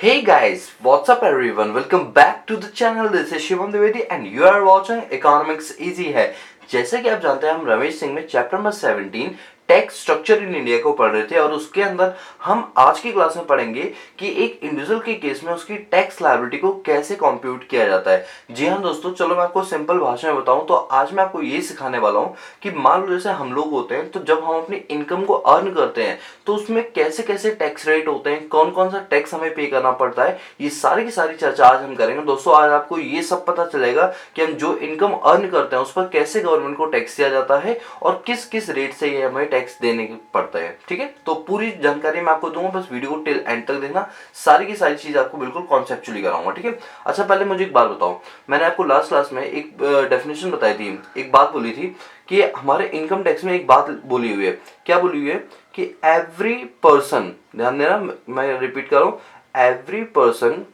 Hey guys, what's up everyone? Welcome back to the channel. This is Shivam Dwivedi and you are watching Economics Easy है। जैसे कि आप जानते हैं हम रमेश सिंह में chapter number 17 tax structure in India को पढ़ रहे थे और उसके अंदर हम आज की क्लास में पढ़ेंगे कि एक इंडिविजुअल के केस में उसकी टैक्स लायबिलिटी को कैसे कंप्यूट किया जाता है। जी हाँ दोस्तों, चलो मैं आपको सिंपल भाषा में बताऊं तो आज मैं आपको ये सिखाने वाला हूं कि मान लो जैसे हम लोग होते हैं तो जब हम अपनी इनकम को अर्न करते हैं तो उसमें कैसे कैसे टैक्स रेट होते हैं, कौन कौन सा टैक्स हमें पे करना पड़ता है, ये सारी की सारी चर्चा आज हम करेंगे। दोस्तों आज आपको ये सब पता चलेगा कि हम जो इनकम अर्न करते हैं उस पर कैसे गवर्नमेंट को टैक्स दिया जाता है और किस किस रेट से ये हमें टैक्स देने पड़ता है। ठीक है, तो पूरी जानकारी मैं आपको दूंगा, बस वीडियो को टिल एंड तक देखना, सारी की सारी चीज आपको बिल्कुल कॉन्सेप्चुअली कराऊंगा। ठीक है, अच्छा पहले मुझे एक बात बताओ, मैंने आपको लास्ट क्लास में एक डेफिनेशन बताई थी, एक बात बोली थी कि हमारे इनकम टैक्स में एक बात बोली हुई है। क्या बोली हुई है कि एवरी पर्सन, ध्यान देना मैं रिपीट कर रहा हूं, every person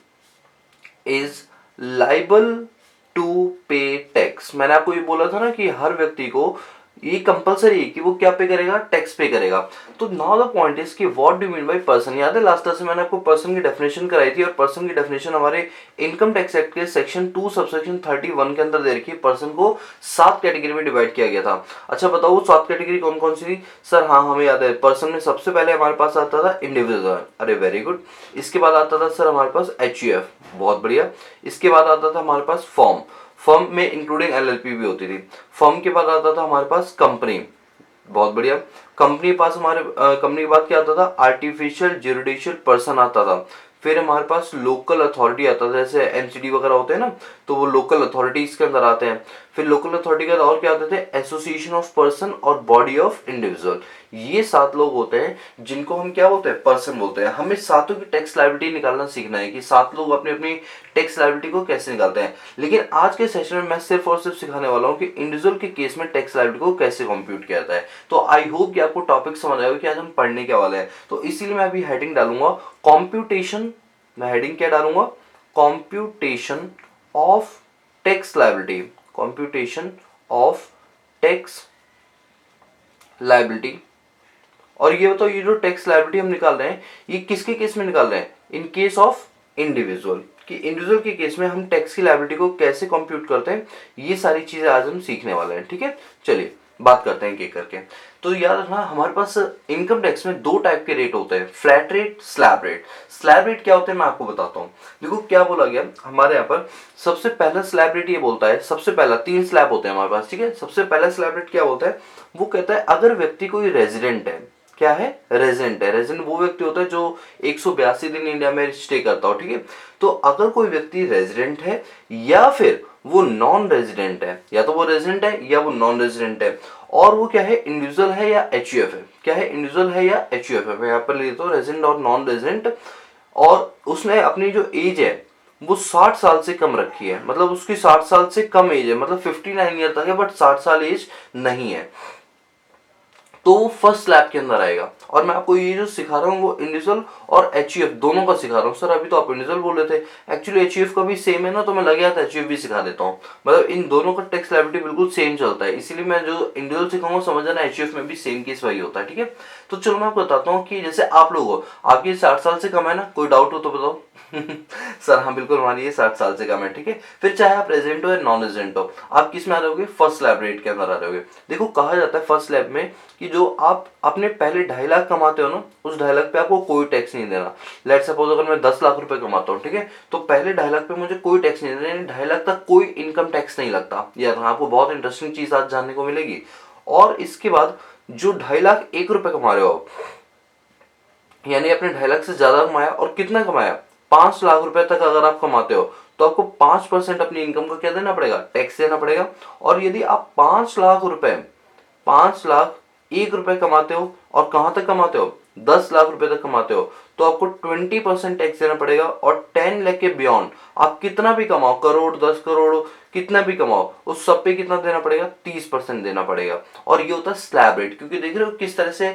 is liable to pay tax. मैंने आपको ये बोला था ना कि हर व्यक्ति को ये कंपलसरी है कि वो क्या पे करेगा, टैक्स पे करेगा। तो नाउ द पॉइंट इज कि what do mean by person. याद है लास्ट क्लास में मैंने आपको पर्सन की डेफिनेशन कराई थी और पर्सन की डेफिनेशन हमारे इनकम टैक्स एक्ट के सेक्शन 2 सबसेक्शन 31 के अंदर दे रखी है। पर्सन को 7 कैटेगरी में डिवाइड किया गया था। अच्छा बताओ वो 7 कैटेगरी कौन कौन सी थी? सर हाँ हमें याद है, पर्सन में सबसे पहले हमारे पास आता था इंडिविजुअल, अरे वेरी गुड। इसके बाद आता था सर हमारे पास एचयूएफ, बहुत बढ़िया। इसके बाद आता था हमारे पास फॉर्म, फर्म में इंक्लूडिंग एलएलपी भी होती थी। फर्म के बाद आता था हमारे पास कंपनी, बहुत बढ़िया। कंपनी पास हमारे कंपनी के बाद क्या आता था? आर्टिफिशियल ज्यूरिडिक्शल पर्सन आता था। फिर हमारे पास लोकल अथॉरिटी आता था, जैसे एमसीडी वगैरह होते हैं ना, तो वो लोकल अथॉरिटीज के अंदर आते हैं। फिर लोकल अथॉरिटी के और क्या आते थे? एसोसिएशन ऑफ पर्सन और बॉडी ऑफ इंडिविजुअल। ये 7 लोग होते हैं जिनको हम क्या बोलते हैं? पर्सन बोलते हैं। हमें सातों की टैक्स लायबिलिटी निकालना सीखना है कि 7 लोग अपनी अपनी टैक्स लायबिलिटी को कैसे निकालते हैं। लेकिन आज के सेशन में मैं सिर्फ और सिर्फ सिखाने वाला हूँ कि इंडिविजुअल के केस में टैक्स लायबिलिटी को कैसे कंप्यूट किया जाता है। तो आई होप कि आपको टॉपिक समझ आएगा कि आज हम पढ़ने के वाले हैं। तो इसीलिए मैं अभी हेडिंग डालूंगा कंप्यूटेशन। मैं हेडिंग क्या डालूंगा? Computation of tax liability, computation of tax liability. और ये बताओ ये जो टैक्स लायबिलिटी हम निकाल रहे हैं ये किसके केस में निकाल रहे हैं? इन केस ऑफ इंडिविजुअल, कि इंडिविजुअल के केस में हम टैक्स की लायबिलिटी को कैसे कंप्यूट करते हैं, ये सारी चीजें आज हम सीखने वाले हैं। ठीक है, चलिए बात करते हैं एक करके। तो याद रखना हमारे पास इनकम टैक्स में 2 टाइप के रेट होते हैं, flat rate, slab rate. Slab rate क्या होते हैं मैं आपको बताता हूँ। देखो क्या बोला गया हमारे यहाँ पर, सबसे पहला स्लैब रेट ये बोलता है, सबसे पहला 3 स्लैब होते हैं हमारे पास। ठीक है, सबसे पहला स्लैब रेट क्या बोलता है? वो कहता है अगर व्यक्ति कोई रेजिडेंट है, क्या है? रेजिडेंट है। रेजिडेंट वो व्यक्ति होता है जो 182 दिन इंडिया में स्टे करता हो। ठीक है, तो अगर कोई व्यक्ति रेजिडेंट है या फिर वो नॉन रेजिडेंट है, या तो वो रेजिडेंट है या वो नॉन रेजिडेंट है, और वो क्या है? इंडिविजुअल है या एचयूएफ है। क्या है? इंडिविजुअल है या एचयूएफ है। मैं यहाँ पर लेता हूँ रेजिडेंट और नॉन रेजिडेंट, और उसने अपनी जो एज है वो 60 साल से कम रखी है, मतलब उसकी 60 साल से कम एज है, मतलब 59 ईयर तक है बट 60 साल एज नहीं है, तो वो फर्स्ट स्लैब के अंदर आएगा। और मैं आपको ये जो सिखा रहा हूँ वो इंडिविजुअल और एचयूएफ दोनों का सिखा रहा हूँ। सर अभी तो आप इंडिविजुअल बोल रहे थे, एक्चुअली एचयूएफ का भी सेम है ना, तो मैं लग गया था एचयूएफ भी सिखा देता हूँ। मतलब इन दोनों का टैक्स लायबिलिटी बिल्कुल सेम चलता है, इसीलिए मैं जो इंडिविजुअल सिखाऊंगा समझ जाना एचयूएफ में भी सेम केस वही होता है। ठीक है, तो चलो मैं आपको बताता हूँ कि जैसे आप लोग हो, आपकी 60 साल से कम है ना, कोई डाउट हो तो बताओ। सर हाँ बिल्कुल हमारी 60 साल से कम है। ठीक है, फिर चाहे आप रेजिडेंट हो या नॉन रेजिडेंट हो, आप किस में आ रहोगे? फर्स्ट स्लैब रेट के अंदर आ रहोगे। देखो कहा जाता है फर्स्ट स्लैब में कि जो आप अपने पहले 2.5 लाख कमाते हो ना, उस 2.5 लाख पे आपको कोई टैक्स नहीं देना। लेट सपोज अगर मैं 10 लाख रुपए कमाता हूँ, ठीक है, तो पहले 2.5 लाख पे मुझे कोई टैक्स नहीं देना, 2.5 लाख तक कोई इनकम टैक्स नहीं लगता। यार आपको बहुत इंटरेस्टिंग चीज आज जानने को मिलेगी। और इसके बाद जो 2.5 लाख 1 रुपए कमा रहे हो आप, यानी अपने 2.5 लाख से ज्यादा कमाया, और कितना कमाया? 5 लाख रुपए तक अगर आप कमाते हो तो आपको 5% अपनी इनकम का क्या देना पड़ेगा? टैक्स देना पड़ेगा। और यदि आप 5 लाख रुपए, 5 लाख 1 रुपए कमाते हो, और कहां तक कमाते हो? 10 लाख रुपए तक कमाते हो, तो आपको 20% टैक्स देना पड़ेगा। और 10 लाख के बियॉन्ड आप कितना भी कमाओ, करोड़ 10 करोड़ कितना भी कमाओ, उस सब पे कितना देना पड़ेगा? 30% देना पड़ेगा। और ये होता है स्लैब रेट, क्योंकि देख रहे हो किस तरह से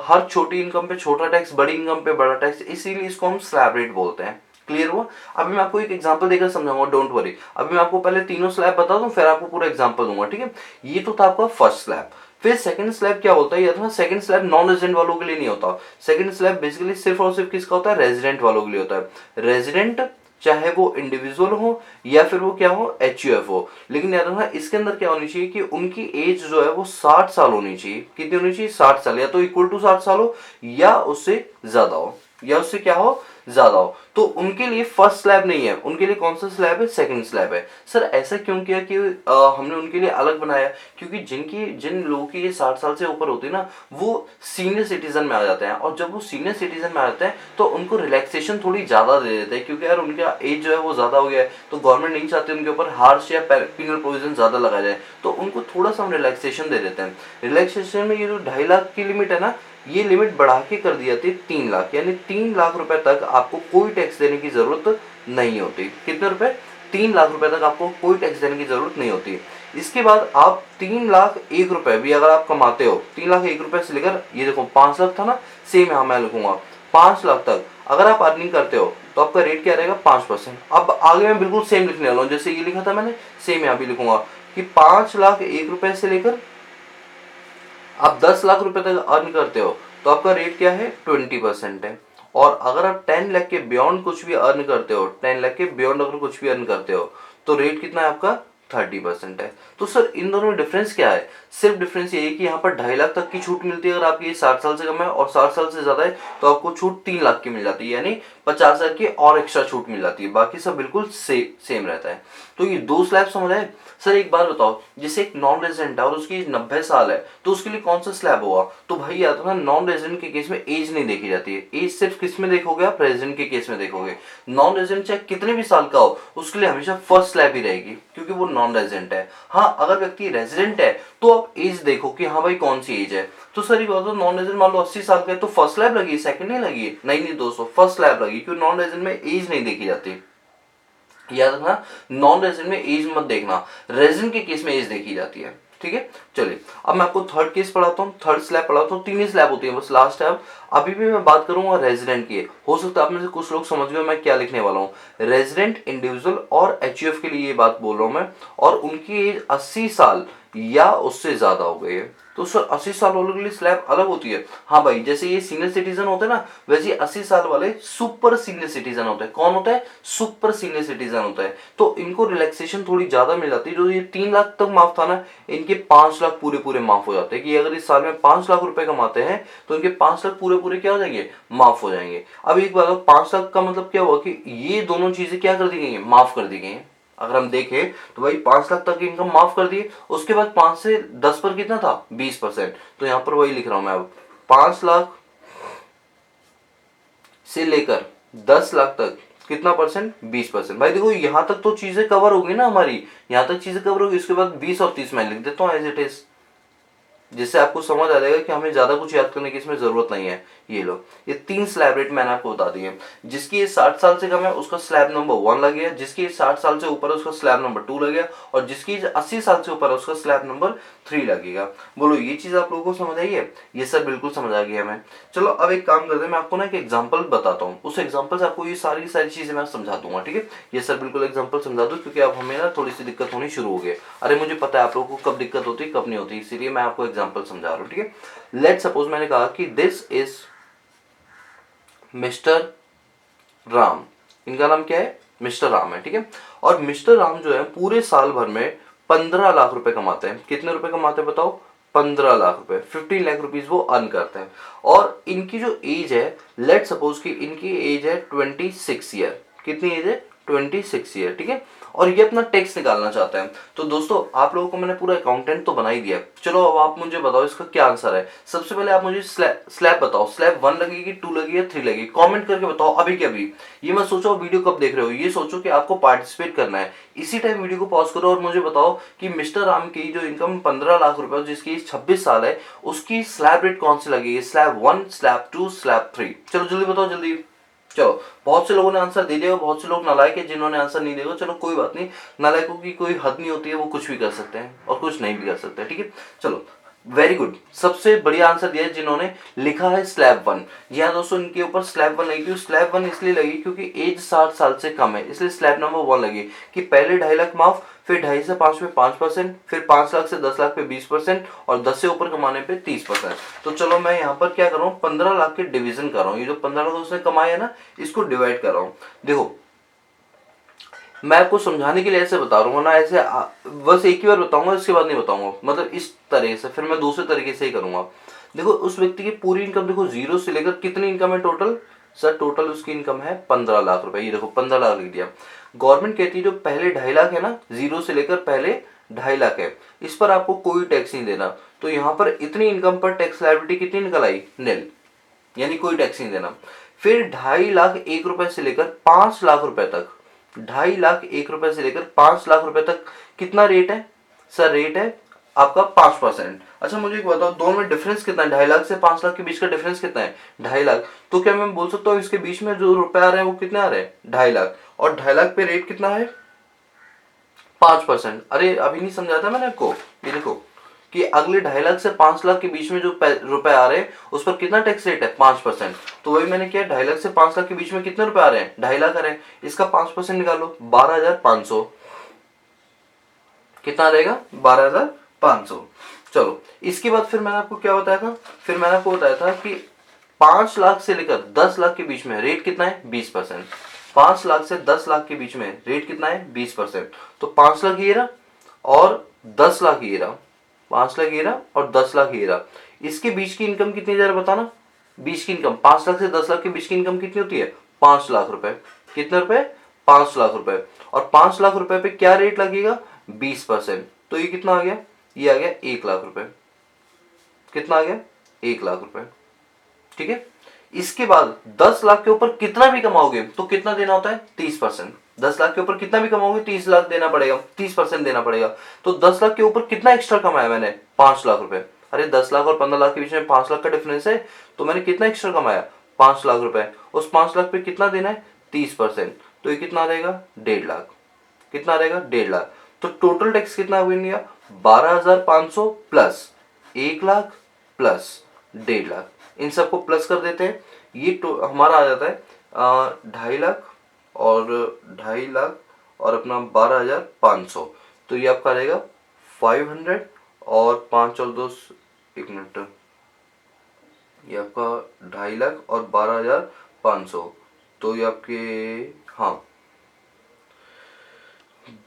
हर छोटी इनकम पे छोटा टैक्स, बड़ी इनकम पे बड़ा टैक्स, इसीलिए इसको हम स्लैब रेट बोलते हैं। क्लियर हुआ? अभी मैं आपको एक एग्जांपल देकर समझाऊंगा, डोंट वरी। अभी मैं आपको पहले तीनों स्लैब बता दूं फिर आपको पूरा एग्जांपल दूंगा। ठीक है, ये तो था आपका फर्स्ट स्लैब। फिर सेकंड स्लैब क्या होता है, या था सेकंड स्लैब नॉन रेजिडेंट वालों के लिए नहीं होता। सेकंड स्लैब बेसिकली सिर्फ और सिर्फ किसका होता है, रेजिडेंट वालों के लिए होता है। रेजिडेंट चाहे वो इंडिविजुअल हो या फिर वो क्या हो, एचयूएफ हो। लेकिन याद रखना इसके अंदर क्या होनी चाहिए कि उनकी एज जो है वो 60 साल होनी चाहिए। कितनी होनी चाहिए, 60 साल, या तो इक्वल टू 60 साल हो या उससे ज्यादा हो, या उससे क्या हो, ज्यादा हो। तो उनके लिए फर्स्ट स्लैब नहीं है, उनके लिए कौन सा स्लैब है, सेकंड स्लैब है। सर ऐसा क्यों किया कि हमने उनके लिए अलग बनाया, क्योंकि जिन लोगों की 60 साल से ऊपर होती है ना, वो सीनियर सिटीजन में आ जाते हैं। और जब वो सीनियर सिटीजन में आ जाते हैं तो उनको रिलैक्सेशन थोड़ी ज्यादा दे देते हैं, क्योंकि यार उनका एज जो है वो ज्यादा हो गया है, तो गवर्नमेंट नहीं चाहती उनके ऊपर हार्श या पीनल प्रोविजन ज्यादा लगाया जाए, तो उनको थोड़ा सा हम रिलैक्सेशन दे देते हैं। रिलैक्सेशन में ये जो 2.5 लाख की लिमिट है ना, ये लिमिट बढ़ा के कर दी जाती है 3 लाख, यानी 3 लाख रुपए तक आपको कोई टैक्स देने की जरूरत नहीं होती। कितने रुपए, 3 लाख रुपए तक आपको कोई टैक्स देने की जरूरत नहीं होती। इसके बाद आप 3 लाख 1 रुपए भी अगर आप कमाते हो, 3 लाख 1 रुपए से लेकर ये देखो 5 लाख था ना, सेम यहाँ मैं लिखूंगा 5 लाख तक अगर आप अर्निंग करते हो तो आपका रेट क्या रहेगा, 5%। अब आगे मैं बिल्कुल सेम लिखने वाला हूँ, जैसे ये लिखा था मैंने, सेम यहाँ भी लिखूंगा कि 5 लाख 1 रुपए से लेकर आप 10 लाख रुपए तक अर्न करते हो तो आपका रेट क्या है, 20% है। और अगर आप 10 लाख के बियॉन्ड कुछ भी अर्न करते हो, 10 लाख के बियॉन्ड अगर कुछ भी अर्न करते हो तो रेट कितना है आपका, 30% है। तो सर इन दोनों में डिफरेंस क्या है, सिर्फ डिफरेंस ये है कि यहाँ पर 2.5 लाख तक की छूट मिलती है अगर आपकी 60 साल से कम है, और 60 साल से ज्यादा है तो आपको छूट 3 लाख की मिल जाती है, यानी 50,000 की और एक्स्ट्रा छूट मिल जाती है। बाकी सब बिल्कुल सेम रहता है। तो ये दो स्लैब समझ आए। सर एक बात बताओ, जैसे एक नॉन रेजिडेंट है और उसकी एज 90 साल है तो उसके लिए कौन सा स्लैब होगा, तो भाई याद रखना नॉन रेजिडेंट के केस में एज नहीं देखी जाती है। एज सिर्फ किस में देखोगे आप, रेजिडेंट के केस में देखोगे। नॉन रेजिडेंट चाहे कितने भी साल का हो उसके लिए हमेशा फर्स्ट स्लैब ही रहेगी, क्योंकि वो नॉन रेजिडेंट है। हाँ अगर व्यक्ति रेजिडेंट है तो आप एज देखो कि हाँ भाई कौन सी एज है। तो सर ये बात, नॉन रेजिडेंट मान लो 80 साल का है तो फर्स्ट स्लैब लगी, सेकंड नहीं लगी, नहीं दोस्तों फर्स्ट स्लैब लगी, क्योंकि नॉन रेजिडेंट में एज नहीं देखी जाती। याद रखना नॉन रेजिडेंट में एज मत देखना, रेजिडेंट के केस में एज देखी जाती है। ठीक है, चलिए अब मैं आपको थर्ड केस पढ़ाता हूँ, थर्ड स्लैब पढ़ाता हूँ। 3 ही स्लैब होती है बस, लास्ट है। अब अभी भी मैं बात करूंगा रेजिडेंट की। हो सकता है आप में से कुछ लोग समझ गए मैं क्या लिखने वाला हूँ। रेजिडेंट, इंडिविजुअल और एचयूएफ के लिए ये बात बोल रहा हूँ मैं, और उनकी एज 80 साल या उससे ज्यादा हो गई है। तो सर 80 साल वालों के लिए स्लैब अलग होती है। हाँ भाई, जैसे ये सीनियर सिटीजन होते हैं ना, वैसे 80 साल वाले सुपर सीनियर सिटीजन होते हैं। कौन होता है, सुपर सीनियर सिटीजन होता है। तो इनको रिलैक्सेशन थोड़ी ज्यादा मिल जाती है। जो ये 3 लाख तक माफ था ना, इनके 5 लाख पूरे पूरे माफ हो जाते हैं। कि अगर इस साल में 5 लाख रुपए कमाते हैं तो इनके 5 लाख पूरे पूरे क्या हो जाएंगे, माफ हो जाएंगे। अब एक बात, 5 लाख का मतलब क्या हुआ कि ये दोनों चीजें क्या कर दी गई है, माफ कर दी गई है। अगर हम देखें तो भाई 5 लाख तक इनकम माफ कर दी, उसके बाद 5 से 10 पर कितना था, 20%। तो यहां पर वही लिख रहा हूं मैं, अब 5 लाख से लेकर 10 लाख तक कितना परसेंट, 20%। भाई देखो यहां तक तो चीजें कवर होगी ना हमारी, यहां तक चीजें कवर होगी। उसके बाद 20 और 30 मैं लिख देता हूं एज इट इज, जिससे आपको समझ आ जाएगा कि हमें ज्यादा कुछ याद करने की इसमें जरूरत नहीं है। ये लो, ये 3 स्लैब रेट मैंने आपको बता दिए। जिसकी ये 60 साल से कम है उसका स्लैब नंबर 1 लग गया, जिसकी 60 साल से ऊपर है उसका स्लैब नंबर 2 लग गया, और जिसकी 80 साल से ऊपर है उसका स्लैब नंबर 3 लगेगा। बोलो ये चीज आप लोगों को समझ आई है, ये सब बिल्कुल समझ आ गया हमें। चलो अब एक काम करते हैं, मैं आपको ना एक एग्जाम्पल बताता हूँ, उस एग्जाम्पल से आपको ये सारी सारी चीजें मैं समझा दूंगा। ठीक है, ये सर बिल्कुल एग्जाम्पल समझा दो, क्योंकि अब हमें ना थोड़ी सी दिक्कत होनी शुरू हो गई। अरे मुझे पता है आप लोगों को कब दिक्कत होती है कब नहीं होती, इसीलिए मैं आपको एग्जाम्पल समझा रहा हूँ। ठीक है, लेट सपोज मैंने कहा कि दिस इज मिस्टर राम। इनका नाम क्या है, मिस्टर राम है। ठीक है, और मिस्टर राम जो है पूरे साल भर में 15 लाख रुपए कमाते हैं। कितने रुपए कमाते हैं बताओ, 15 लाख रुपए, 15 लाख रुपीज वो अर्न करते हैं। और इनकी जो एज है, लेट सपोज कि इनकी एज है 26 ईयर। कितनी एज है, 26 ईयर। ठीक है, और ये अपना टैक्स निकालना चाहते हैं। तो दोस्तों आप लोगों को मैंने पूरा अकाउंटेंट तो बना ही दिया। चलो अब आप मुझे बताओ इसका क्या आंसर है। सबसे पहले आप मुझे स्लैब बताओ, स्लैब 1 लगेगी, 2 लगेगी या 3 लगेगी, कमेंट करके बताओ अभी के अभी। ये मत सोचो वीडियो कब देख रहे हो, ये सोचो कि आपको पार्टिसिपेट करना है। इसी टाइम वीडियो को पॉज करो और मुझे बताओ कि मिस्टर राम की जो इनकम 15 लाख रुपए, जिसकी 26 साल है, उसकी स्लैब रेट कौन सी लगेगी, स्लैब 1, स्लैब 2, स्लैब 3। चलो जल्दी बताओ जल्दी। चलो बहुत से लोगों ने आंसर दे दिया, बहुत से लोग नालायक है जिन्होंने आंसर नहीं दिया। चलो कोई बात नहीं, नालायकों की कोई हद नहीं होती है, वो कुछ भी कर सकते हैं और कुछ नहीं भी कर सकते हैं। ठीक है, चलो वेरी गुड, सबसे बढ़िया आंसर दिया है जिन्होंने लिखा है स्लैब वन। जी हाँ दोस्तों, इनके ऊपर स्लैब वन लगी। स्लैब वन इसलिए लगी क्योंकि एज 60 साल से कम है, इसलिए स्लैब नंबर वन लगी कि पहले 2.5 लाख माफ, फिर 2.5 से 5 पे 5%, फिर 5 लाख से 10 लाख पे 20%, और 10 से ऊपर कमाने पे 30%। तो चलो मैं यहाँ पर क्या कर रहा हूँ, 15 लाख के डिवीजन कर रहा हूँ। ये जो 15 लाख उसने कमाया है ना, इसको डिवाइड कर रहा हूँ। देखो मैं आपको समझाने के लिए ऐसे बता रहा हूँ ना, ऐसे बस एक ही बार बताऊंगा, इसके बाद नहीं बताऊंगा, मतलब इस तरह से, फिर मैं दूसरे तरीके से ही करूंगा। देखो उस व्यक्ति की पूरी इनकम देखो, जीरो से लेकर कितनी इनकम है टोटल, सर टोटल उसकी इनकम है 15 लाख रुपए। ये देखो 15 लाख लिख दिया। गवर्नमेंट कहती है जो पहले 2.5 लाख है ना, जीरो से लेकर पहले 2.5 लाख है, इस पर आपको कोई टैक्स नहीं देना। तो यहाँ पर इतनी इनकम पर टैक्स लायबिलिटी कितनी निकल आई, निल, यानी कोई टैक्स नहीं देना। फिर 2.5 लाख 1 रुपए से लेकर 5 लाख रुपए तक, 2.5 लाख 1 रुपए से लेकर 5 लाख रुपए तक कितना रेट है, सर रेट है आपका 5%। अच्छा मुझे एक बताओ, दोनों में डिफरेंस कितना है, 2.5 लाख से 5 लाख के बीच का डिफरेंस कितना है, 2.5 लाख। तो क्या मैं बोल सकता हूँ इसके बीच में जो रुपए आ रहे हैं वो कितने आ रहे हैं, 2.5 लाख, और 2.5 लाख पे रेट कितना है, 5%। अरे अभी नहीं समझा था मैंने आपको, ये देखो कि अगले 2.5 लाख से 5 लाख के बीच में जो रुपए आ रहे हैं उस पर कितना टैक्स रेट है, 5%। तो वही मैंने किया, 2.5 लाख से 5 लाख के बीच में कितने रुपए आ रहे हैं, 2.5 लाख आ रहे हैं, इसका 5% निकालो, 12,500। कितना रहेगा, 12,500। चलो इसके बाद फिर मैंने आपको क्या बताया था, फिर मैंने आपको बताया था कि 5 लाख से लेकर 10 लाख के बीच में रेट कितना है, 20%। 5 लाख से 10 लाख के बीच में रेट कितना है, 20%। तो 5 लाख ये रहा और 10 लाख ये रहा, 5 लाख ये रहा और 10 लाख ये रहा। इसके बीच की इनकम कितनी, जरा बताना। बीच की इनकम 5 लाख से 10 लाख के बीच की इनकम कितनी होती है, 5 लाख रुपए। कितने रुपए, 5 लाख रुपए। और 5 लाख रुपए पे क्या रेट लगेगा, 20%। तो ये कितना आ गया, ये आ गया 1 लाख रुपए। कितना आ गया, 1 लाख रुपए। ठीक है। इसके बाद 10 लाख के ऊपर कितना भी कमाओगे तो कितना देना होता है, 30%। 10 लाख के ऊपर कितना भी कमाओगे 30 लाख देना पड़ेगा, 30% देना पड़ेगा। तो 10 लाख के ऊपर कितना एक्स्ट्रा कमाया मैंने, 5 लाख रुपए। अरे 10 लाख और 15 लाख के बीच में 5 लाख का डिफरेंस है, तो मैंने कितना एक्स्ट्रा कमाया, 5 लाख रुपए। उस 5 लाख पे कितना देना है, 30%। तो ये कितना रहेगा, 1.5 लाख। कितना रहेगा, 1.5 लाख। तो टोटल टैक्स कितना हो गया, 12,500 प्लस 1 लाख प्लस 1.5 लाख। इन सबको प्लस कर देते हैं, ये तो हमारा आ जाता है 2.5 लाख और 2.5 लाख और अपना 12,500। तो ये आपका रहेगा 500 और 5 और 2, 1 मिनट, ये आपका 2.5 लाख और 12,500। तो ये आपके, हाँ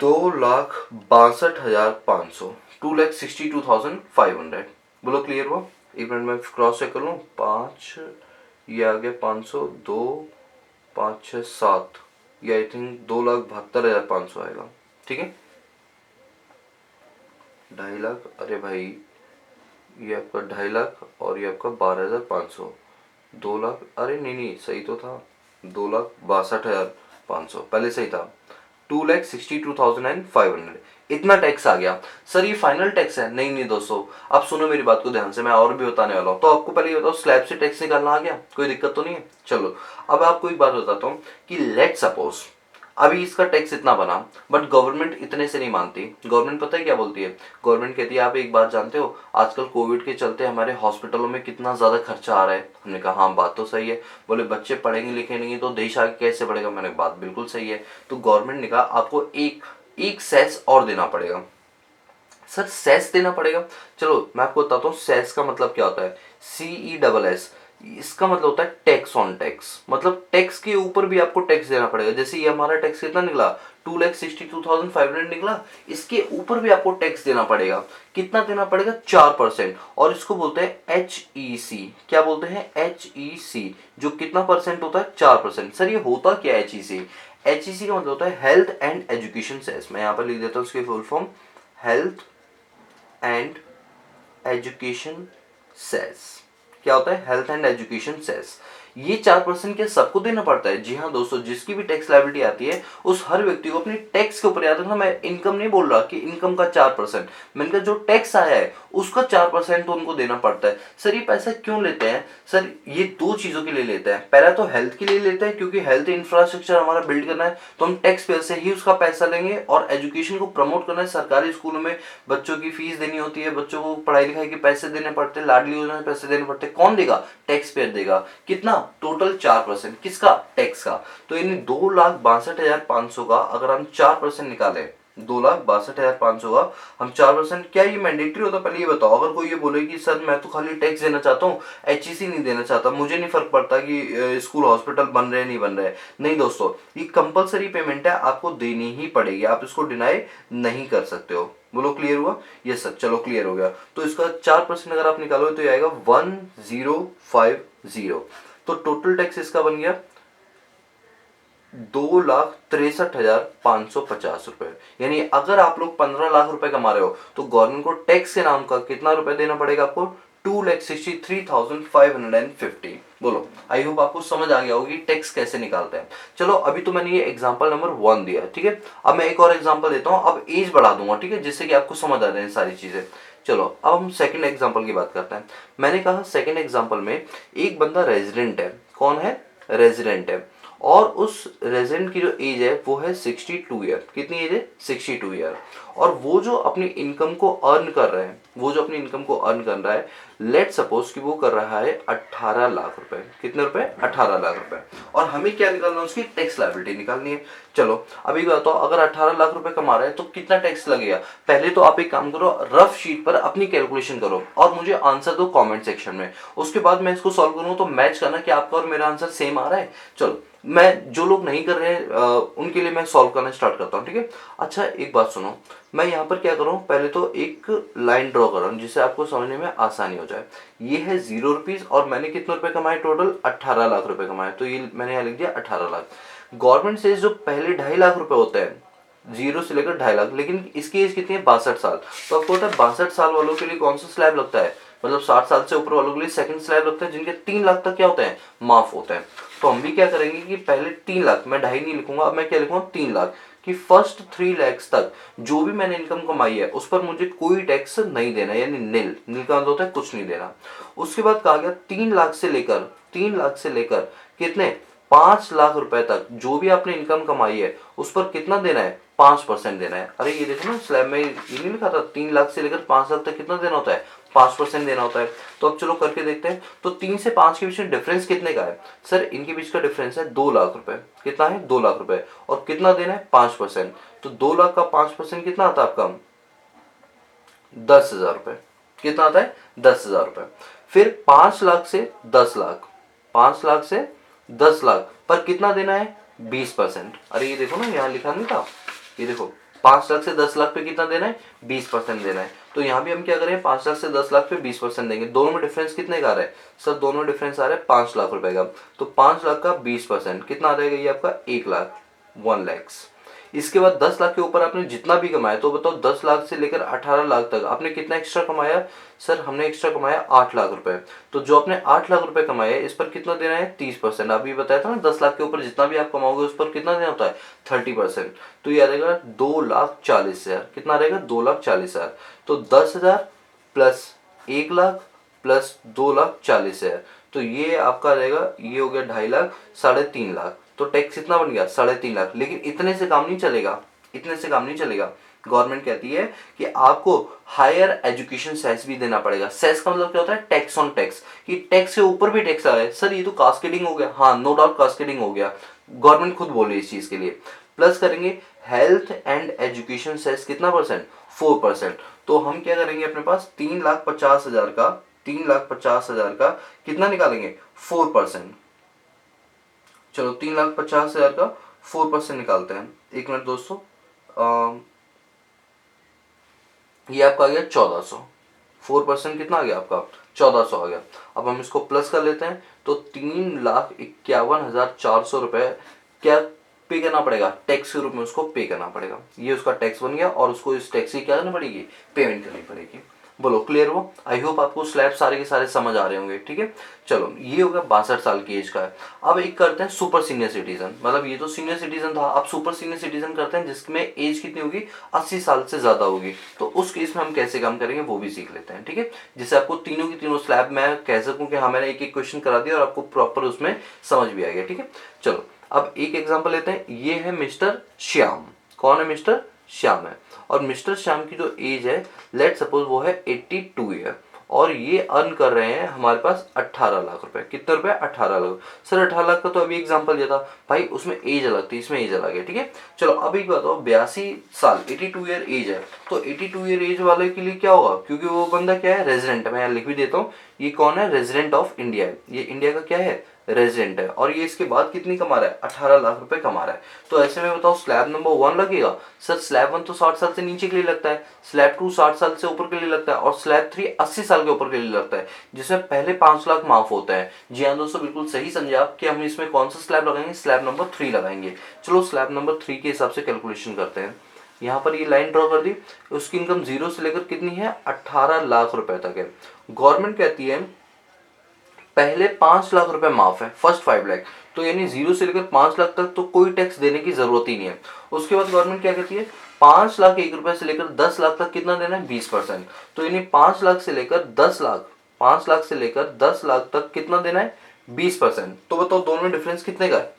2,62,500, 2,62,500। बोलो क्लियर हुआ, 1 मिनट में क्रॉस चेक कर लूँ। 5, ये आ गया 500, 2, 5, 6, 7, ये आई थिंक 2,72,500 आएगा। ठीक है, 2.5 लाख, अरे भाई ये आपका 2.5 लाख और ये आपका 12,500, 2 लाख, अरे नहीं नहीं सही तो था, 2,62,500 पहले सही था, 2,62,500। इतना टैक्स आ गया। सर ये फाइनल टैक्स है, नहीं नहीं दोस्तों, आप सुनो मेरी बात को ध्यान से, मैं और भी बताने वाला हूँ। तो आपको पहले ये बताओ, स्लैब से टैक्स निकालना आ गया, कोई दिक्कत तो नहीं है। चलो अब आपको एक बात बताता हूँ कि लेट सपोज अभी इसका टैक्स इतना बना, बट गवर्नमेंट इतने से नहीं मानती। गवर्नमेंट पता है क्या बोलती है, गवर्नमेंट कहती है आप एक बात जानते हो, आजकल कोविड के चलते हमारे हॉस्पिटलों में कितना ज्यादा खर्चा आ रहा है। हमने कहा हाँ बात तो सही है। बोले बच्चे पढ़ेंगे लिखेंगे तो देश आगे कैसे बढ़ेगा, मैंने बात बिल्कुल सही है। तो गवर्नमेंट ने कहा आपको एक एक सेस और देना पड़ेगा। सर सेस देना पड़ेगा, चलो मैं आपको बताता हूँ सेस का मतलब क्या होता है, CESS। इसका मतलब होता है टैक्स ऑन टैक्स, मतलब टैक्स के ऊपर भी आपको टैक्स देना पड़ेगा। जैसे ये हमारा टैक्स कितना निकला, 2,62,500 निकला, इसके ऊपर भी आपको टैक्स देना पड़ेगा। कितना देना पड़ेगा, 4%। और इसको बोलते हैं HEC। क्या बोलते हैं, HEC, जो कितना परसेंट होता है, 4%। सर ये होता क्या है HEC, HEC का मतलब होता है हेल्थ एंड एजुकेशन सेस। मैं यहाँ पर लिख देता हूँ उसकी full form, health and education cess. क्या होता है, हेल्थ एंड एजुकेशन सेस। ये 4% क्या सबको देना पड़ता है? जी हाँ दोस्तों, जिसकी भी टैक्स लायबिलिटी आती है उस हर व्यक्ति को अपनी टैक्स के ऊपर, याद रखना मैं इनकम नहीं बोल रहा कि इनकम का 4%, मैंने कहा जो टैक्स आया है उसका 4% तो उनको देना पड़ता है। सर ये पैसा क्यों लेते हैं? सर ये दो चीजों के लिए लेते हैं। पहला तो हेल्थ के लिए लेते हैं, क्योंकि हेल्थ इंफ्रास्ट्रक्चर हमारा बिल्ड करना है तो हम टैक्स पेयर से ही उसका पैसा लेंगे। और एजुकेशन को प्रमोट करना है, सरकारी स्कूलों में बच्चों की फीस देनी होती है, बच्चों को पढ़ाई लिखाई के पैसे देने पड़ते हैं, लाडली योजना में पैसे देने पड़ते हैं, कौन देगा? टैक्स पेयर देगा। कितना? टोटल 4%। किसका? टैक्स का। तो इन 2,62,500 का अगर हम 4% निकालें, 2,62,500 का हम 4%, क्या ये मैंडेटरी होता? पहले ये बताओ। अगर कोई ये बोले कि सर मैं तो खाली टैक्स देना चाहता हूँ, एचईसी नहीं देना चाहता, मुझे नहीं फर्क पड़ता कि स्कूल हॉस्पिटल बन रहे नहीं बन रहे, नहीं दोस्तों, ये कंपलसरी पेमेंट है, आपको देनी ही पड़ेगी, आप इसको डिनाई नहीं कर सकते हो। बोलो क्लियर हुआ? यस सर, चलो क्लियर हो गया। तो इसका 4% अगर आप निकालोगे तो ये आएगा 1050। तो टोटल टैक्स इसका बन गया 2,63,550 रुपए। यानी अगर आप लोग 15 लाख रुपए कमा रहे हो तो गवर्नमेंट को टैक्स के नाम का कितना रुपए देना पड़ेगा? आपको 2,63,550। बोलो, आई होप आपको समझ आ गया होगी टैक्स कैसे निकालते हैं। चलो अभी तो मैंने ये एग्जांपल नंबर 1 दिया, ठीक है। अब मैं एक और एग्जांपल देता हूं, अब एज बढ़ा दूंगा, ठीक है, जिससे कि आपको समझ आ जाए सारी चीजें। चलो अब हम सेकंड एग्जांपल की बात करते हैं। मैंने कहा सेकंड एग्जांपल में एक बंदा रेजिडेंट है। कौन है? रेजिडेंट है। और उस रेजिडेंट की जो एज है वो है 62 ईयर। कितनी एज है? 62 ईयर। और वो जो अपनी इनकम को अर्न कर रहे हैं, वो जो अपनी इनकम को अर्न कर रहा है, लेट सपोज कि वो कर रहा है 18 लाख रुपए। कितने रुपए? 18 लाख रुपए। और हमें क्या निकालना है? उसकी टैक्स लायबिलिटी निकालनी है। चलो अभी बताओ, अगर 18 लाख रुपए कमा रहे हैं तो कितना टैक्स लगेगा? पहले तो आप एक काम करो, रफ शीट पर अपनी कैलकुलेशन करो और मुझे आंसर दो कमेंट सेक्शन में। उसके बाद मैं इसको सॉल्व करूंगा तो मैच करना कि आपका और मेरा आंसर सेम आ रहा है। चलो मैं, जो लोग नहीं कर रहे हैं उनके लिए मैं सॉल्व करना स्टार्ट करता हूँ, ठीक है। अच्छा एक बात सुनो, मैं यहाँ पर क्या कर रहा हूँ, पहले तो एक लाइन ड्रॉ कर रहा हूँ जिससे आपको समझने में आसानी हो जाए। ये है 0 रुपीज और मैंने कितने रुपए कमाए? टोटल 18 लाख रुपए कमाए। तो ये मैंने यहाँ लिख दिया 18 लाख। गवर्नमेंट से जो पहले 2.5 लाख रुपए होते हैं, 0 से लेकर 2.5 लाख, लेकिन इसकी एज कितनी है? 62 साल। तो आपको पता है 62 साल वालों के लिए कौन सा स्लैब लगता है? मतलब 60 साल से ऊपर वालों के लिए सेकंड स्लैब लगता है, जिनके 3 लाख तक क्या होते हैं? माफ होते हैं। तो हम भी क्या करेंगे कि पहले 3 लाख, मैं 2.5 नहीं लिखूंगा, अब मैं क्या लिखूंगा? 3 लाख कि फर्स्ट 3 लैक्स तक जो भी मैंने इनकम कमाई है उस पर मुझे कोई टैक्स नहीं देना, यानी नील का मतलब होता है कुछ नहीं देना। उसके बाद कहा गया 3 लाख से लेकर कितने? 5 लाख रुपए तक जो भी आपने इनकम कमाई है उस पर कितना देना है? 5% देना है। अरे ये देखो ना, स्लैब में ये नहीं लिखा था 3 लाख से लेकर 5 लाख तक कितना देना होता है? 5% देना होता है। तो अब चलो करके देखते हैं। तो 3 से 5 के बीच में डिफरेंस कितने का है? सर इनके बीच का डिफरेंस है 2 लाख रुपए। कितना है? 2 लाख रुपए। और कितना देना है? 5%। तो 2 लाख का 5% कितना आता है आपका? 10,000 रुपए। कितना आता है? 10,000 रुपए। फिर 5 लाख से 10 लाख, 5 लाख से 10 लाख पर कितना देना है? 20%। अरे ये देखो ना, यहाँ लिखा नहीं था, ये देखो 5 लाख से 10 लाख पे कितना देना है? 20% देना है। तो यहाँ भी हम क्या करें? 5 लाख से 10 लाख पे 20% देंगे। दोनों में डिफरेंस कितने का आ रहा है? सर दोनों में डिफरेंस आ रहा है 5 लाख रुपए का। तो 5 लाख का 20% कितना आ जाएगा? ये आपका 1 लाख, 1 लैक्स। इसके बाद 10 लाख के ऊपर आपने जितना भी कमाया, तो बताओ 10 लाख से लेकर 18 लाख तक आपने कितना एक्स्ट्रा कमाया? सर हमने एक्स्ट्रा कमाया 8 लाख रुपए। तो जो आपने 8 लाख रुपए कमाए इस पर कितना देना है? 30%। अभी बताया था ना, 10 लाख के ऊपर जितना भी आप कमाओगे उस पर कितना देना होता है? 30%। तो ये आ जाएगा 2,40,000। कितना रहेगा? 2,40,000। तो 10,000 प्लस 1 लाख प्लस 2,40,000, तो ये आपका रहेगा, ये हो गया 2.5 लाख, 3.5 लाख। तो टैक्स कितना बन गया? 3.5 लाख। लेकिन इतने से काम नहीं चलेगा, इतने से काम नहीं चलेगा। गवर्नमेंट कहती है कि आपको हायर एजुकेशन सेस भी देना पड़ेगा। सेस का मतलब क्या होता है? टैक्स ऑन टैक्स, कि टैक्स से ऊपर भी टैक्स आ रहा है। सर ये तो कास्केडिंग हो गया। हाँ नो डाउट कास्केडिंग हो गया, गवर्नमेंट खुद बोल रही है इस चीज के लिए। प्लस करेंगे हेल्थ एंड एजुकेशन सेस कितना परसेंट? 4%। तो हम क्या करेंगे, अपने पास 3,50,000 का, 3,50,000 का कितना निकालेंगे? 4%। चलो 3,50,000 का 4% निकालते हैं। एक मिनट दोस्तों, ये आपका आ गया 1400। 4% कितना आ गया आपका? 1400 आ गया। अब हम इसको प्लस कर लेते हैं तो 3,51,400 रुपए क्या पे करना पड़ेगा? टैक्स के रूप में उसको पे करना पड़ेगा। ये उसका टैक्स बन गया और उसको इस टैक्स की क्या करनी पड़ेगी? पेमेंट करनी पड़ेगी। बोलो क्लियर हुआ? आई होप आपको स्लैब सारे के सारे समझ आ रहे होंगे। ठीक है, चलो ये हो गया 62 साल की एज का है। अब एक करते हैं सुपर सीनियर सिटीजन, मतलब ये तो सीनियर सिटीजन था, अब सुपर सीनियर सिटीजन करते हैं जिसमें एज कितनी होगी, 80 साल से ज्यादा होगी। तो उस केस में हम कैसे काम करेंगे वो भी सीख लेते हैं। ठीक है, जिससे आपको तीनों की तीनों स्लैब मैं कह सकूं कि हाँ मैंने एक एक क्वेश्चन करा दिया और आपको प्रॉपर उसमें समझ भी आ गया। ठीक है, चलो अब एक एग्जाम्पल लेते हैं। ये है मिस्टर श्याम। कौन है? मिस्टर श्याम है। और मिस्टर श्याम की जो एज है लेट सपोज वो है 82 ईयर, और ये अर्न कर रहे हैं हमारे पास 18 लाख रुपए। कितने रुपए? 18 लाख। सर 18 लाख का तो अभी एग्जांपल दिया था भाई, उसमें एज अलग थी, इसमें एज अलग है। ठीक है, चलो अब एक बताओ, 82 साल 82 ईयर एज है, तो 82 ईयर एज वाले के लिए क्या होगा, क्योंकि वो बंदा क्या है, रेजिडेंट है। मैं यहाँ लिख भी देता हूँ, ये कौन है, रेजिडेंट ऑफ इंडिया है, ये इंडिया का क्या है, रेजिडेंट है, और ये इसके बाद कितनी कमा रहा है, 18 लाख रुपए कमा रहा है। तो ऐसे में बताओ स्लैब नंबर 1 लगेगा। सर स्लैब 1 तो 60 साल से नीचे के लिए लगता है, स्लैब 2 60 साल से ऊपर के लिए लगता है, और स्लैब 3 80 साल के ऊपर के लिए लगता है, जिसमें पहले 5 लाख माफ होता है। जी हाँ दोस्तों, बिल्कुल सही समझे आप कि हम इसमें कौन सा स्लैब लगाएंगे, स्लैब नंबर 3 लगाएंगे। चलो स्लैब नंबर 3 के हिसाब से कैलकुलेशन करते हैं। यहाँ पर ये लाइन ड्रॉ कर दी, उसकी इनकम 0 से लेकर कितनी है, 18 लाख रुपए तक है। गवर्नमेंट कहती है पहले 5 लाख रुपए माफ है, फर्स्ट 5 लाख, तो यानी 0 से लेकर 5 लाख तक तो कोई टैक्स देने की जरूरत ही नहीं है। उसके बाद गवर्नमेंट क्या कहती है, 5 लाख 1 रुपए से लेकर 10 लाख तक कितना देना है, 20%। तो यानी 5 लाख से लेकर 10 लाख, 5 लाख से लेकर 10 लाख तक कितना देना है, 20%। तो बताओ दोनों में डिफरेंस कितने का है,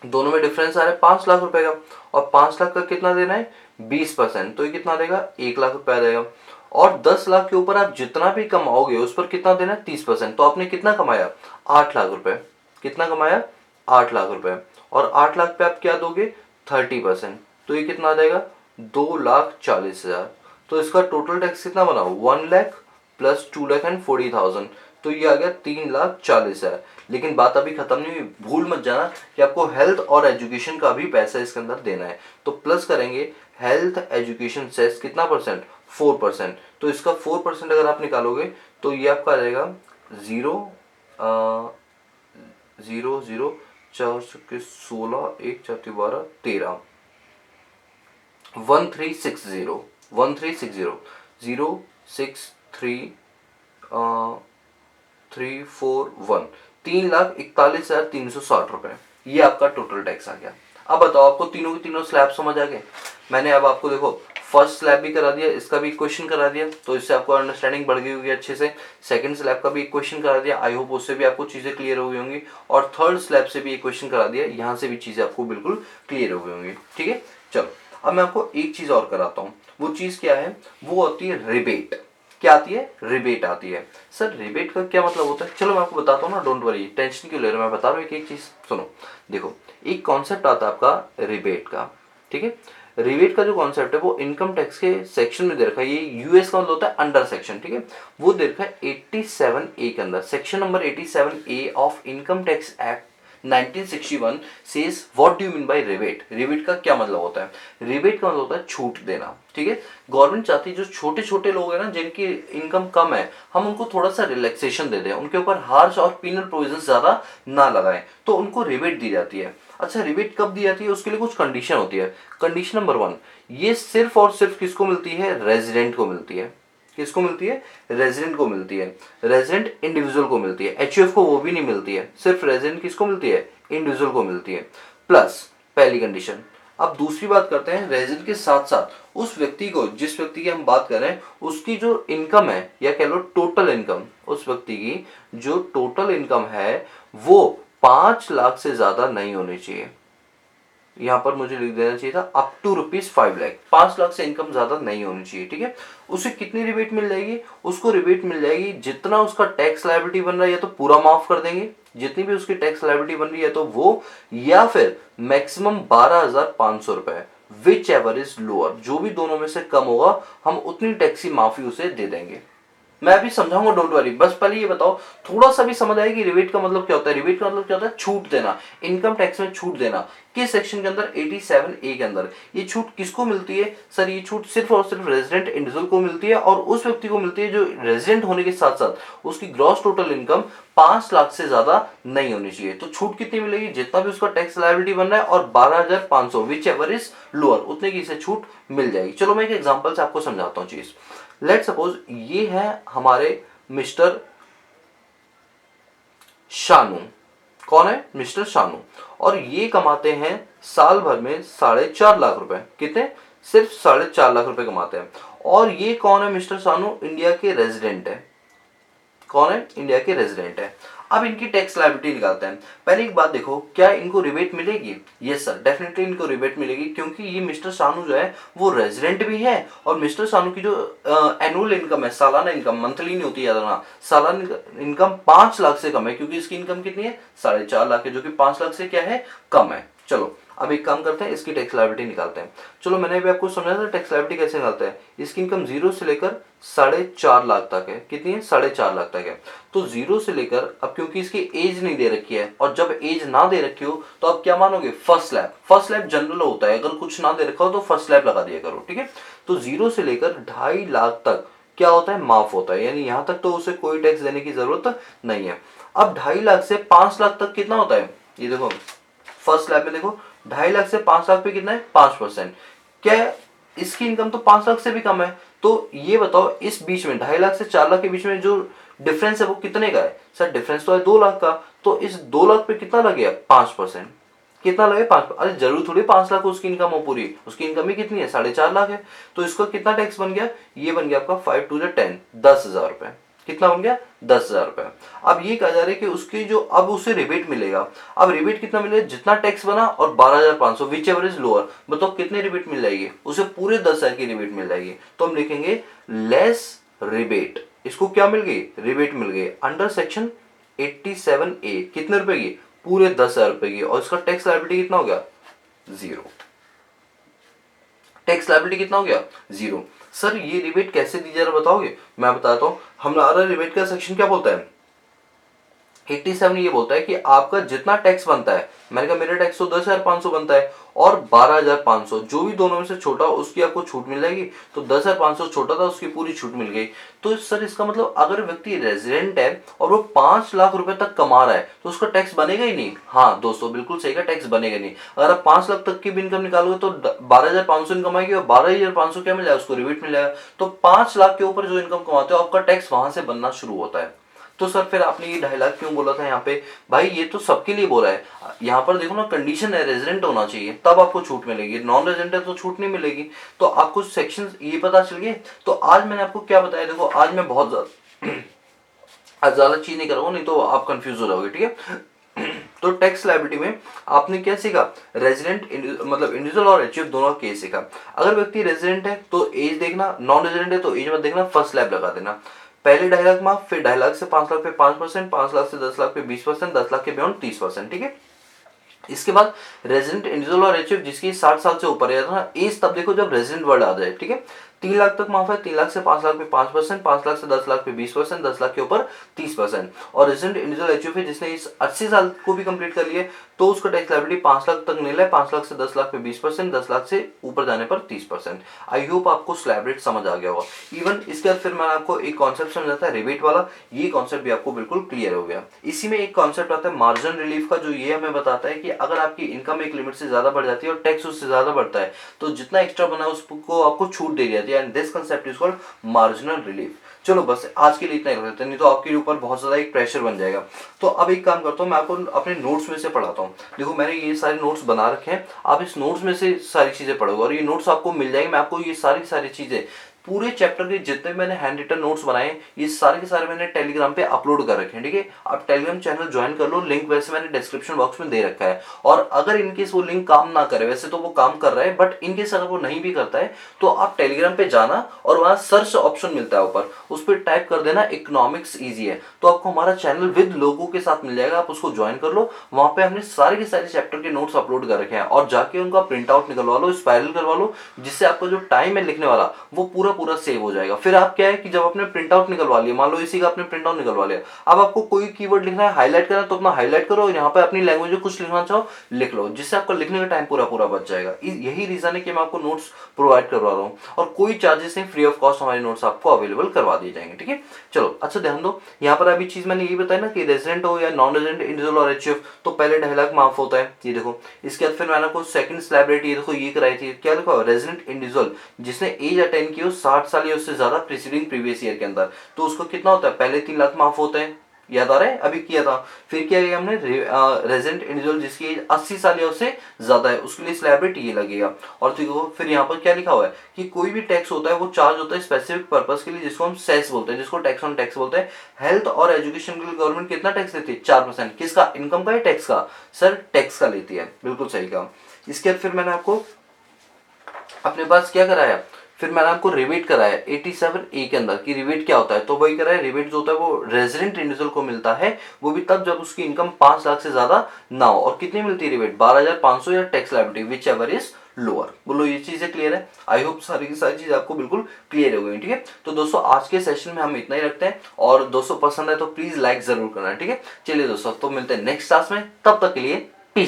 दोनों में डिफरेंस आ रहा है 5 लाख रुपए का, और 5 लाख का कितना देना है, 20%। तो ये कितना देगा, 1 लाख रुपया देगा। और 10 लाख के ऊपर आप जितना भी कमाओगे उस पर कितना देना है, 30%। तो आपने कितना कमाया, 8 लाख रुपए। कितना कमाया, 8 लाख रुपए। और 8 लाख पे आप क्या दोगे, 30%। तो ये कितना आ जाएगा, 2,40,000। तो इसका टोटल टैक्स कितना बना, 1 लाख प्लस 2,40,000। तो ये आ गया 3,40,000। लेकिन बात अभी खत्म नहीं हुई, भूल मत जाना कि आपको हेल्थ और एजुकेशन का भी पैसा इसके अंदर देना है। तो प्लस करेंगे हेल्थ एजुकेशन सेस कितना परसेंट, 4%। तो इसका 4% अगर आप निकालोगे तो ये आपका आ जाएगा 0 4 चौके 16 1 4 12 13 1360 1360 0 6 3 341 3,41,360 रुपए, ये आपका टोटल टैक्स आ गया। अब बताओ आपको तीनों के तीनों स्लैब समझ आ गए। मैंने अब आपको देखो फर्स्ट स्लैब भी करा दिया, इसका भी क्वेश्चन करा दिया, तो इससे आपको अंडरस्टैंडिंग बढ़ गई होगी अच्छे से। सेकंड स्लैब का भी एक क्वेश्चन करा दिया, आई होप उससे भी आपको चीजें क्लियर हो गई होंगी। और थर्ड स्लैब से भी एक क्वेश्चन करा दिया, यहाँ से भी चीजें आपको बिल्कुल क्लियर हो गई होंगी। ठीक है, चलो अब मैं आपको एक चीज और कराता हूँ। वो चीज क्या है, वो होती है रिबेट। क्या आती है, रिबेट आती है। सर रिबेट का क्या मतलब होता है, चलो मैं आपको बताता हूँ ना, डोंट वरी, टेंशन क्यों ले रहे हो, मैं बता रहा हूँ एक चीज सुनो। देखो एक कॉन्सेप्ट आता है आपका रिबेट का। ठीक है, रिबेट का जो कॉन्सेप्ट है वो इनकम टैक्स के सेक्शन में दे रखा है। ये यूएस का मतलब होता है अंडर सेक्शन। ठीक है, वो दे रखा है 87A के अंदर, section number 87A of income tax act 1961 says what do you mean by rebate। Rebate का क्या मतलब होता है, रिबेट का मतलब होता है छूट देना। ठीक है, गवर्नमेंट चाहती है जो छोटे छोटे लोग हैं ना, जिनकी इनकम कम है, हम उनको थोड़ा सा रिलैक्सेशन दे दें, उनके ऊपर हार्श और पीनल प्रोविजन ज्यादा ना लगाएं, तो उनको रिबेट दी जाती है। अच्छा रिबेट कब दी जाती है, उसके लिए कुछ कंडीशन होती है। कंडीशन नंबर 1, ये सिर्फ और सिर्फ किसको मिलती है, रेजिडेंट को मिलती है। किसको मिलती है, रेजिडेंट को मिलती है, रेजिडेंट इंडिविजुअल को मिलती है। एचयूएफ को वो भी नहीं मिलती है, सिर्फ रेजिडेंट किसको मिलती है, इंडिविजुअल को मिलती है। प्लस पहली कंडीशन। अब दूसरी बात करते हैं, रेजिडेंट के साथ साथ उस व्यक्ति को, जिस व्यक्ति की हम बात कर रहे हैं, उसकी जो इनकम है या कह लो टोटल इनकम, उस व्यक्ति की जो टोटल इनकम है वो 5 लाख से ज्यादा नहीं होनी चाहिए। यहाँ पर मुझे लिख देना चाहिए था अप टू ₹5 लाख, 5 लाख से इनकम ज्यादा नहीं होनी चाहिए। ठीक है, उसे कितनी रिबेट मिल जाएगी, उसको रिबेट मिल जाएगी जितना उसका टैक्स लायबिलिटी बन रहा है या तो पूरा माफ कर देंगे, जितनी भी उसकी टैक्स लायबिलिटी बन रही है तो वो, या फिर मैक्सिमम 12,500 रुपए, विच एवर इज लोअर, जो भी दोनों में से कम होगा हम उतनी टैक्स की माफी उसे दे देंगे। मैं अभी समझाऊंगा, डोंट वरी, बस पहले ये बताओ थोड़ा सा भी समझ आएगी रिबेट का मतलब क्या होता है। रिबेट का मतलब क्या होता है, छूट देना, इनकम टैक्स में छूट देना। किस सेक्शन के अंदर, 87A के अंदर। ये छूट किसको मिलती है, सर ये छूट सिर्फ और सिर्फ रेजिडेंट इंडिविजुअल को मिलती है, और उस व्यक्ति को मिलती है जो रेजिडेंट होने के साथ साथ उसकी ग्रॉस टोटल इनकम 5 लाख से ज्यादा नहीं होनी चाहिए। तो छूट कितनी मिलेगी, जितना भी उसका टैक्स लायबिलिटी बन रहा है, और 12,500 विच एवर इज लोअर, उतने की इसे छूट मिल जाएगी। चलो मैं एक एग्जांपल से आपको समझाता हूँ चीज। लेट सपोज ये है हमारे मिस्टर शानू। कौन है? मिस्टर शानू। और ये कमाते हैं साल भर में 4.5 लाख रुपए। कितने? सिर्फ 4.5 लाख रुपए कमाते हैं। और ये कौन है? मिस्टर शानू इंडिया के रेजिडेंट है। कौन है? इंडिया के रेजिडेंट है। अब इनकी टैक्स लायबिलिटी निकालते हैं। पहले एक बात देखो, क्या इनको रिबेट मिलेगी? यस सर, डेफिनेटली इनको रिबेट मिलेगी, क्योंकि ये मिस्टर शानू जो है वो रेजिडेंट भी है, और मिस्टर शानू की जो एनुअल इनकम है, सालाना इनकम, मंथली नहीं होती याद रखना, सालाना इनकम 5 लाख से कम है, क्योंकि इसकी इनकम कितनी है? 4.5 लाख है, जो कि 5 लाख से क्या है? कम है। चलो अब एक काम करते हैं, इसकी टैक्स लायबिलिटी निकालते हैं। चलो मैंने अभी आपको समझाया था टैक्स लायबिलिटी कैसे निकालते हैं। इसकी इनकम 0 से लेकर 4.5 लाख तक है। कितनी है? 4.5 लाख तक है। तो 0 से लेकर, अब क्योंकि इसकी एज नहीं दे रखी है, और जब एज ना दे रखी हो तो आप क्या मानोगे? First slab. First slab general होता है, अगर कुछ ना दे रखा हो तो फर्स्ट स्लैब लगा दिया करो, ठीक है। तो 0 से लेकर 2.5 लाख तक क्या होता है? माफ होता है, यानी यहां तक तो उसे कोई टैक्स देने की जरूरत नहीं है। अब 2.5 लाख से 5 लाख तक कितना होता है? ये देखो फर्स्ट स्लैब में देखो, 2.5 लाख से 5 लाख पे कितना है? 5%। क्या इसकी इनकम तो 5 लाख से भी कम है। तो ये बताओ इस बीच में 2.5 लाख से 4 लाख के बीच में जो डिफरेंस है वो कितने का है? सर डिफरेंस तो है 2 लाख का। तो इस 2 लाख पे कितना लगेगा? 5%। कितना लगे? 5। अरे जरूर थोड़ी 5 लाख उसकी इनकम हो पूरी, उसकी इनकम ही कितनी है? 4.5 लाख है। तो इसका कितना टैक्स बन गया? ये बन गया आपका 5 टू 10, 10,000 रुपए। कितना बन गया? 10,000 रुपए। अब ये कहा जा रहा है कि उसकी जो अब उसे रिबेट मिलेगा। अब रिबेट कितना मिलेगा? जितना टैक्स बना और 12,500, विच एवर इज लोअर। बताओ कितनी रिबेट मिल जाएगी उसे? पूरे 10,000 की रिबेट मिल जाएगी। तो हम लिखेंगे लेस रिबेट। इसको क्या मिल गई? रिबेट मिल गई अंडर सेक्शन 87A। कितने रुपए की? पूरे 10,000 रुपए की। और इसका टैक्स लायबिलिटी कितना हो गया? 0। टैक्स लायबिलिटी कितना हो गया? 0। सर ये रिबेट कैसे दी जरा बताओगे? मैं बताता हूं। हमारा रिबेट का सेक्शन क्या बोलता है? 87 ये बोलता है कि आपका जितना टैक्स बनता है, मैंने कहा मेरा टैक्स तो 10,500 बनता है, और 12,500 जो भी दोनों में से छोटा उसकी आपको छूट मिल जाएगी। तो 10,500 छोटा था, उसकी पूरी छूट मिल गई। तो सर इसका मतलब अगर व्यक्ति रेजिडेंट है और वो 5 लाख रुपए तक कमा रहा है तो उसका टैक्स बनेगा ही नहीं। हाँ दोस्तों बिल्कुल सही का, टैक्स बनेगा नहीं। अगर आप 5 लाख तक की भी इनकम निकालोगे तो 12,500 इनकम आएगी, और 12,500 क्या मिल जाएगा? उसको रिबेट मिल जाएगा। तो 5 लाख के ऊपर जो इनकम कमाते हो आपका टैक्स वहां से बनना शुरू होता है। तो सर फिर आपने ये 2.5 लाख क्यों बोला था यहाँ पे? भाई ये तो सबके लिए बोला है। यहाँ पर देखो ना, कंडीशन है रेजिडेंट होना चाहिए तब आपको छूट मिलेगी, नॉन रेजिडेंट है तो छूट नहीं मिलेगी। तो आपको सेक्शन ये पता चल गए। तो आज मैंने आपको क्या बताया, देखो आज मैं बहुत ज्यादा चीज नहीं करूंगा, नहीं तो आप कंफ्यूज हो जाओगे, ठीक है। तो टैक्स लायबिलिटी में आपने क्या सीखा? रेजिडेंट मतलब इंडिविजुअल और एचयूएफ दोनों का केस सीखा। अगर व्यक्ति रेजिडेंट है तो एज देखना, नॉन रेजिडेंट है तो एज मत देखना, फर्स्ट स्लैब लगा देना। पहले 2.5 लाख माफ, फिर 2.5 लाख से 5 लाख पे 5%, 5 लाख से 10 लाख पे 20%, 10 लाख के बियॉन्ड 30%, ठीक है। इसके बाद रेजिडेंट इंडिविजुअल और एचएफ जिसकी 60 साल से ऊपर है ना एज, तब देखो जब रेजिडेंट वर्ड आ जाए, ठीक है। 3 लाख तक माफ है, 3 लाख से 5 लाख पे 5%, 5 लाख से 10 लाख पे 20%, 10 लाख के ऊपर 30%। और रेजिडेंट इंडिविजुअल एचएफ है जिसने इस 80 साल को भी कंप्लीट कर लिया तो उसका टैक्स लायबिलिटी 5 लाख तक नहीं है, 5 लाख से 10 लाख पे 20%, 10 लाख से ऊपर जाने पर 30%। आई होप आपको स्लैब रेट समझ आ गया होगा। इवन इसके बाद फिर मैंने आपको एक कॉन्सेप्ट समझाता है रिबेट वाला, ये कॉन्सेप्ट भी आपको बिल्कुल क्लियर हो गया। इसी में एक कॉन्सेप्ट आता है मार्जिन रिलीफ का, जो ये हमें बताता है कि अगर आपकी इनकम एक लिमिट से ज्यादा बढ़ जाती है और टैक्स उससे ज्यादा बढ़ता है तो जितना एक्स्ट्रा बना है उसको आपको छूट दे दी जाती है, and this concept is called marginal relief. चलो बस आज के लिए इतना ही रख देते हैं, नहीं तो आपके ऊपर बहुत ज्यादा एक प्रेशर बन जाएगा। तो अब एक काम करता हूँ, मैं आपको अपने नोट्स में से पढ़ाता हूँ। देखो मैंने ये सारे नोट्स बना रखे हैं, आप इस नोट्स में से सारी चीजें पढ़ोगे और ये नोट्स आपको मिल जाएंगे। मैं आपको ये सारी चीजें पूरे चैप्टर के जितने मैंने हैंड रिटन नोट्स बनाए ये सारे के सारे मैंने टेलीग्राम पे अपलोड कर रखे हैं, ठीक है। आप टेलीग्राम चैनल ज्वाइन कर लो, लिंक वैसे मैंने डिस्क्रिप्शन बॉक्स में दे रखा है। और अगर इनकेस वो लिंक काम ना करे, वैसे तो वो काम कर रहा है बट इनकेस अगर वो नहीं भी करता है तो आप टेलीग्राम पे जाना और वहां सर्च ऑप्शन मिलता है ऊपर, उस पर टाइप कर देना इकोनॉमिक्स इजी है, तो आपको हमारा चैनल विद लोगों के साथ मिल जाएगा। आप उसको ज्वाइन कर लो, वहां पे हमने सारे के सारे चैप्टर के नोट्स अपलोड कर रखे हैं और जाके उनका प्रिंट आउट निकलवा लो, स्पाइरल करवा लो, जिससे आपका जो टाइम है लिखने वाला वो पूरा पूरा सेव हो जाएगा। फिर आप क्या है कि जब आपने प्रिंट आउट निकलवा लिया, मान लो इसी का आपने प्रिंट आउट निकलवा लिया, अब आपको कोई कीवर्ड लिखना है, हाईलाइट करना है तो अपना हाईलाइट करो, यहाँ पे अपनी लैंग्वेज में कुछ लिखना चाहो लिख लो, जिससे आपका लिखने का टाइम पूरा पूरा बच जाएगा। यही रीजन है कि मैं आपको नोट्स प्रोवाइड करवा रहा हूँ और कोई चार्जेस नहीं, फ्री ऑफ कॉस्ट हमारे नोट्स आपको अवेलेबल करवा दिए जाएंगे, ठीक है। चलो अच्छा ध्यान दो, यहाँ पर अभी चीज मैंने ये बताया ना कि रेजिडेंट हो या नॉन रेजिडेंट इंडिविजुअल और एचयूएफ तो पहले 2.5 लाख माफ होता है, ये देखो। इसके बाद फिर मैंने आपको सेकंड स्लैब रेट ये देखो ये कराई थी, क्या लिखा रेजिडेंट इंडिविजुअल जिसने एज अटेन की हो 60 साल या उससे ज्यादा प्रीसीडिंग प्रीवियस ईयर के अंदर, तो उसको कितना होता है, पहले 3 लाख माफ होते हैं, याद आ रहा है, अभी किया था। फिर क्या किया हमने, रेजिडेंट इंडिविजुअल जिसकी एज 80 साल या उससे ज्यादा है उसके लिए स्लैबिलिटी ये लगेगा। और देखो फिर यहाँ पर क्या लिखा हुआ है कि कोई भी टैक्स होता है वो चार्ज होता है स्पेसिफिक पर्पस के लिए, जिसको हम सेस बोलते हैं, जिसको टैक्स ऑन टैक्स बोलते हैं। हेल्थ और एजुकेशन के लिए गवर्नमेंट कितना टैक्स लेती है, 4%। किसका, इनकम का या टैक्स का, सर टैक्स का लेती है, बिल्कुल सही कहा। इसके बाद फिर मैंने आपको अपने पास क्या कराया, फिर मैंने आपको रिबेट कराया 87A के अंदर कि रिबेट क्या होता है, तो वही कराया। रिबेट जो होता है वो रेजिडेंट इंडिविजुअल को मिलता है, वो भी तब जब उसकी इनकम 5 लाख से ज्यादा ना हो। और कितनी मिलती है रिबेट, 12,500 या tax liability which ever is lower. बोलो ये चीजें क्लियर है, आई होप सारी की सारी चीज आपको बिल्कुल क्लियर हो गई, ठीक है। तो दोस्तों आज के सेशन में हम इतना ही रखते हैं, और दोस्तों पसंद है तो प्लीज लाइक जरूर करना, ठीक है। चलिए दोस्तों, तो मिलते हैं नेक्स्ट क्लास में, तब तक के लिए